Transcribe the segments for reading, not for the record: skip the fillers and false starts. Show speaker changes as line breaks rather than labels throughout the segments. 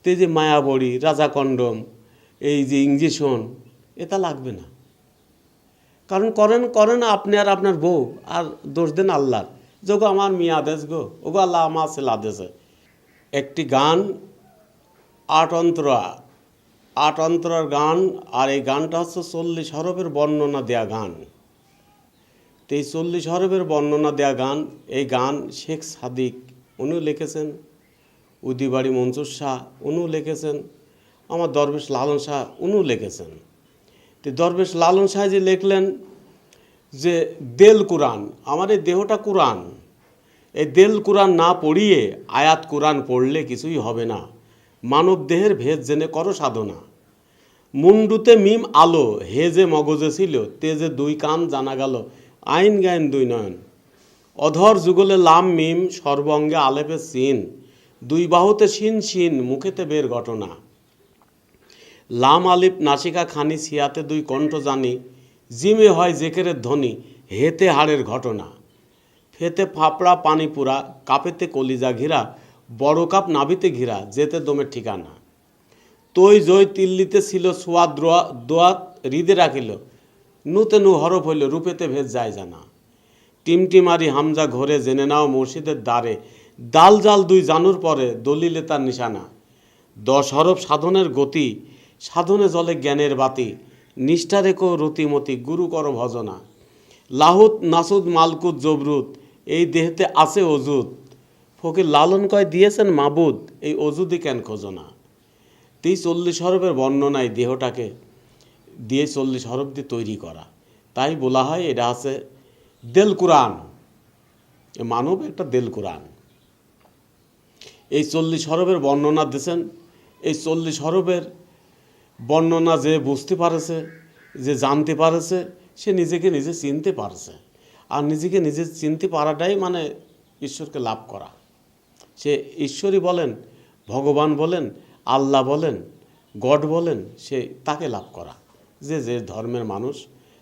তে যে মায়াবড়ি, রাজা কন্ডম, এই যে ইঞ্জেকশন, এটা লাগবে না। কারণ করেন আপনি আর আপনার বউ, আর দোষ দেন আল্লাহর, যে গো আমার মেয়ে আদেশ গো, ওগো আল্লাহ আমার ছেলে আদেশে। একটি গান আট অন্তরার গান, আর এই গানটা হচ্ছে 40 হরফের বর্ণনা দেয়া গান। তো এই 40 হরফের বর্ণনা দেয়া গান, এই গান শেখ সাদিক উনিও লিখেছেন, উদিবাড়ি মনসুর শাহ উনিও লিখেছেন, আমার দরবেশ লালন শাহ উনিও লিখেছেন। তো দরবেশ লালন শাহ যে লিখলেন যে দেল কোরআন, আমার এই দেহটা কোরআন, এই দেল কোরআন না পড়িয়ে আয়াত কোরআন পড়লে কিছুই হবে না। মানব দেহের ভেদ জেনে করো সাধনা। মুন্ডুতে মিম আলো, হেজে মগজে ছিল, তেজে 2 কান জানা গেল, আইন গায়েন 2 নয়ন। অধর যুগলে লাম মিম, সর্বঙ্গে আলেপে সিন, 2 বাহুতে শিন শিন, মুখেতে বের ঘটনা। লাম আলিপ নাসিকা খানি, সিয়াতে 2 কণ্ঠ জানি, জিমে হয় জেকেরের ধ্বনি, হেতে হাড়ের ঘটনা। ফেতে ফাপড়া পানি পুরা, কাপেতে কলিজা ঘিরা, বড় কাপ নাভিতে ঘিরা, যেতে দমের ঠিকানা। তৈ জয় তিল্লিতে ছিল সোয়াদ দোয়াত, হৃদে রাখিল, নুতে নু হরফ হইল, রূপেতে ভেদ যায় জানা। টিমটিমারি হামজা ঘরে, জেনে নাও মসজিদের দ্বারে, দাল জাল 2 জানুর পরে, দলিলে তার নিশানা। 10 হরফ সাধনের গতি, সাধনে জলে জ্ঞানের বাতি, নিষ্ঠা রেখো রতিমতি, গুরু কর ভজনা। লাহুত নাসুদ মালকুত জবরুত, এই দেহেতে আছে অজুদ, ফকির লালন কয় দিয়েছেন মাবুদ, এই অজুদি কেন খোঁজনা। 40 হরফের বর্ণনায় দেহটাকে দিয়ে 40 হরফ দিয়ে তৈরি করা, তাই বলা হয় এটা আছে দেল কোরআন। মানব একটা দেল কোরআন। এই 40 হরফের বর্ণনা দিয়েছেন। এই 40 হরফের বর্ণনা যে বুঝতে পারেছে, যে জানতে পারেছে, সে নিজেকে নিজে চিনতে পারছে। আর নিজেকে নিজে চিনতে পারাটাই মানে ঈশ্বরকে লাভ করা। সে ঈশ্বরই বলেন, ভগবান বলেন, আল্লাহ বলেন, গড বলেন, সে তাকে লাভ করা। যে যে ধর্মের মানুষ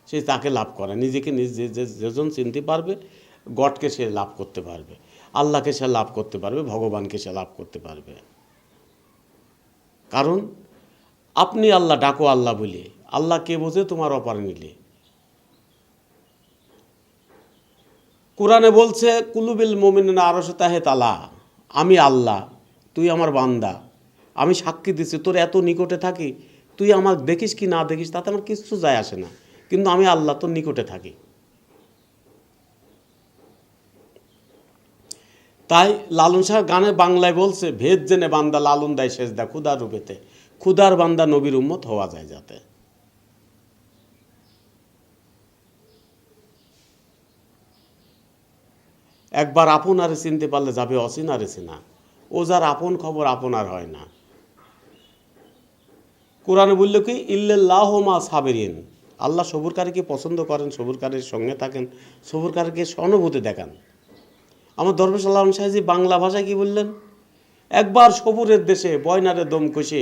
সে তাকে লাভ করা। নিজেকে নিজে যেজন চিনতে পারবে, গডকে সে লাভ করতে পারবে, আল্লাহকে সে লাভ করতে পারবে, ভগবানকে সে লাভ করতে পারবে। কারণ আপনি আল্লাহ ডাকো আল্লাহ বলে, আল্লাহ কে বোঝে তোমার অপার নিলে। কোরআনে বলছে কুলুবিল মুমিনিনা আরশে তাহে তালা, আমি আল্লাহ, তুই আমার বান্দা, আমি সাক্ষী দিচ্ছি তোর এত নিকটে থাকি, তুই আমার দেখিস কি না দেখিস তাতে আমার কিছু যায় আসে না, কিন্তু আমি আল্লাহ তোর নিকটে থাকি। তাই লালন শাহ গানে বাংলায় বলছে, ভেদ জেনে বান্দা লালন দেয় সেজদা ক্ষুধার রূপেতে, ক্ষুধার বান্দা নবীর উম্মত হওয়া যায় যাতে। একবার আপনারে চিনতে পারলে যাবে অচিনারে চিনা, ও যার আপন খবর আপনার হয় না। কোরআনে বলল কি ইল্লাল্লাহ মা সাবিরিন, আল্লাহ সবুরকারীকে পছন্দ করেন, সবুরকারীর সঙ্গে থাকেন, সবুরকারীকে সহানুভূতি দেখান। আমার দরবেশ লালন সাহেজি বাংলা ভাষায় কি বললেন, একবার সবুরের দেশে বয়নারে দম কষে,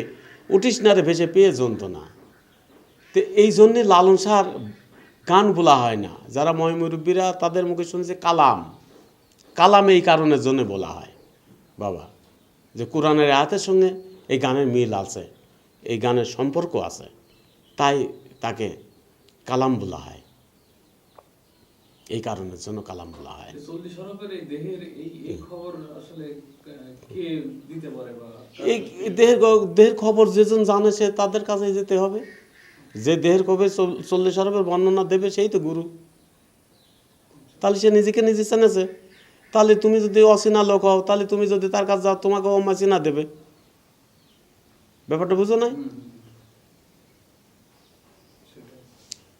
উঠিস নারে ভেসে পেয়ে যন্ত্রণা। তো এই জন্যে লালন শাহর গান বলা হয় না। যারা ময়মুরব্বীরা তাদের মুখে শুনছে কালাম, কালাম এই কারণের জন্য বলা হয় বাবা, যে কোরআনের আয়াতের সঙ্গে এই গানের মিল আছে, এই গানের সম্পর্ক আছে, তাই তাকে কালাম বলা হয়, এই কারণের জন্য কালাম বলা হয়। এই দেহের খবর যেজন জানে সে তাদের কাছে যেতে হবে। যে দেহের খবর 40 হরফের বর্ণনা দেবে সেই তো গুরু। তাহলে সে নিজেকে নিজে চেনেছে। তাহলে তুমি যদি অচেনা লোক হও, তাহলে তুমি যদি তার কাছে যাও, তোমাকে অম্মা চেনা দেবে। ব্যাপারটা বুঝো নাই?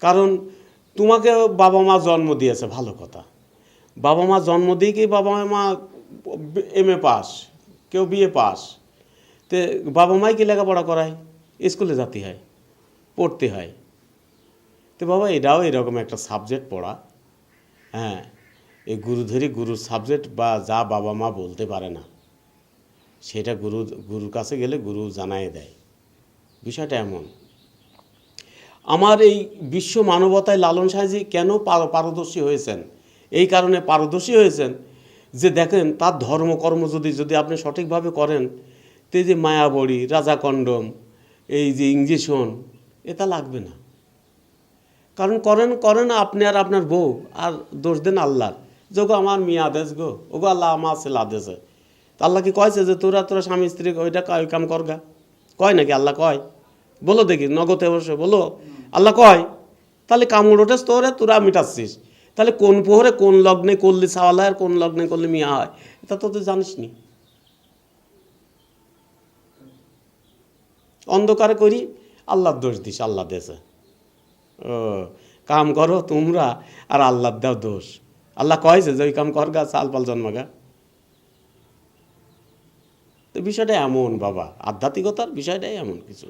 কারণ তোমাকে বাবা মা জন্ম দিয়েছে, ভালো কথা, বাবা মা জন্ম দিয়ে কি বাবা মা MA পাস, কেউ BA পাস, তো বাবা মাই কি লেখাপড়া করায়, স্কুলে যেতে হয়, পড়তে হয়। তো বাবা এটাও এরকম একটা সাবজেক্ট পড়া। হ্যাঁ, এই গুরুধরি গুরুর সাবজেক্ট, বা যা বাবা মা বলতে পারে না সেটা গুরুর কাছে গেলে গুরু জানাই দেয়। বিষয়টা এমন। আমার এই বিশ্ব মানবতায় লালন সাহেজি কেন পারদর্শী হয়েছেন, এই কারণে পারদর্শী হয়েছেন যে দেখেন তার ধর্মকর্ম যদি আপনি সঠিকভাবে করেন, তো এই যে মায়াবড়ি, রাজা কন্ডম, এই যে ইঞ্জেকশন, এটা লাগবে না। কারণ করেন আপনি আর আপনার বউ, আর দোষ দেন আল্লাহর, যে গো আমার মেয়ে আদেশ গো, ওগো আল্লাহ আমার ছেলে আদেশে। তা আল্লাহ কি কয়েছে যে তোরা স্বামী স্ত্রী ওইটা ওই কাম করগা? কয় নাকি? আল্লাহ কয়? বলো দেখি, নগদে বসে বলো আল্লাহ কয়? তাহলে কামড় ওঠেস তোরা মিটাচ্ছিস। তাহলে কোন পোহরে কোন লগ্নে করলে ছাওয়াল হয় আর কোন লগ্নে করলে মিয়া হয়, এটা তো তুই জানিস নি। অন্ধকারে করি, আল্লাহর দোষ দিস, আল্লাহ দেশে। ও কাম করো তোমরা আর আল্লাহ দাও দোষ। আল্লাহ কয়েছে যে ওই কাম করগা, চাল পাল জন্মাগা। তো বিষয়টা এমন বাবা, আধ্যাত্মিকতার বিষয়টাই এমন কিছু।